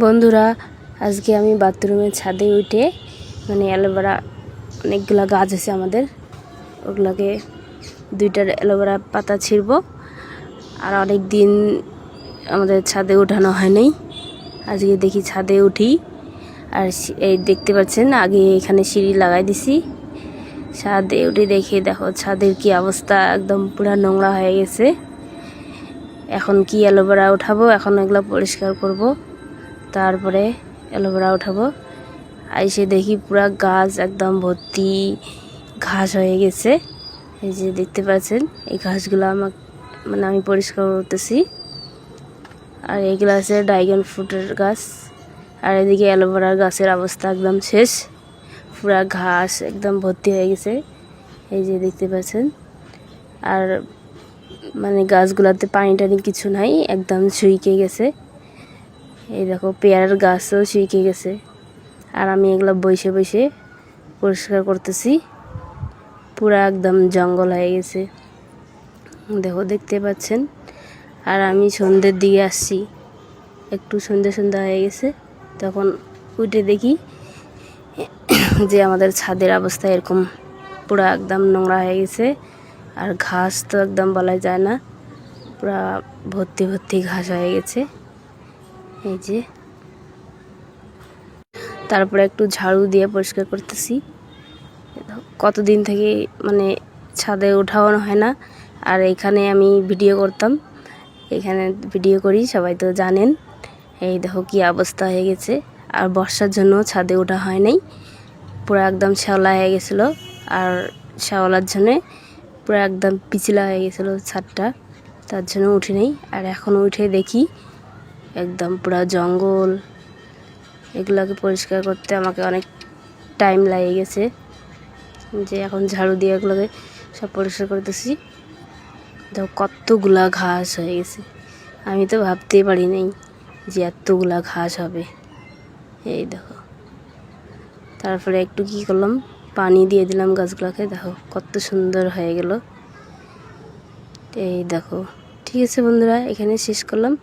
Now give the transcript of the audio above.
বন্ধুরা, আজকে আমি বাথরুমের ছাদে উঠে অ্যালোভেরা অনেকগুলা গাছ আছে আমাদের, ওগুলোকে দুইটার অ্যালোভেরা পাতা ছিঁড়ব। আর অনেক দিন আমাদের ছাদে উঠানো হয়নি, আজকে দেখি ছাদে উঠি। আর এই দেখতে পাচ্ছেন, আগে এখানে সিঁড়ি লাগাই দিছি। ছাদে উঠে দেখি, দেখো ছাদের কি অবস্থা, একদম পুরা নোংরা হয়ে গেছে। এখন কি অ্যালোভেরা উঠাবো, এখন এগুলো পরিষ্কার করব, তারপরে অ্যালোভেরা উঠাবো। আইসে দেখি পুরা গাছ একদম ভর্তি ঘাস হয়ে গেছে। এই যে দেখতে পাচ্ছেন, এই ঘাসগুলো আমি পরিষ্কার করতেছি। আর এগুলো আছে ড্রাগন ফ্রুটের গাছ। আর এদিকে অ্যালোভেরার গাছের অবস্থা একদম শেষ, পুরা ঘাস একদম ভর্তি হয়ে গেছে। এই যে দেখতে পাচ্ছেন। আর গাছগুলোতে পানি টানি কিছু নাই, একদম শুকিয়ে গেছে। এই দেখো পেয়ারার গাছও শুকিয়ে গেছে। আর আমি এগুলো বসে বসে পরিষ্কার করতেছি, পুরা একদম জঙ্গল হয়ে গেছে, দেখো দেখতে পাচ্ছেন। আর আমি সন্ধ্যের দিকে আসছি, একটু সন্ধ্যা হয়ে গেছে, তখন উঠে দেখি যে আমাদের ছাদের অবস্থা এরকম পুরা একদম নোংরা হয়ে গেছে। আর ঘাস তো একদম বলা যায় না, পুরা ভর্তি ভর্তি ঘাস হয়ে গেছে। এই যে তারপরে একটু ঝাড়ু দিয়ে পরিষ্কার করতেছি। কতদিন থেকে ছাদে উঠানো হয় না। আর এখানে আমি ভিডিও করতাম, এখানে ভিডিও করি, সবাই তো জানেন। এই দেখো কি অবস্থা হয়ে গেছে। আর বর্ষার জন্য ছাদে ওঠা হয় নাই, পুরো একদম শ্যাওলা হয়ে গেছিলো। আর শ্যাওলার জন্যে পুরো একদম পিছলা হয়ে গেছিলো ছাদটা, তার জন্য উঠি নাই। আর এখন উঠে দেখি একদম পুরো জঙ্গল। এগুলোকে পরিষ্কার করতে আমাকে অনেক টাইম লাগে গেছে, যে এখন ঝাড়ু দিয়ে এগুলোকে সব পরিষ্কার করতেছি। দেখো কতগুলা ঘাস হয়ে গেছে, আমি তো ভাবতেই পারি নাই যে এতগুলা ঘাস হবে। এই দেখো, তারপরে একটু কি করলাম, পানি দিয়ে দিলাম গাছগুলোকে, দেখো কত সুন্দর হয়ে গেল। এই দেখো, ঠিক আছে বন্ধুরা, এখানে শেষ করলাম।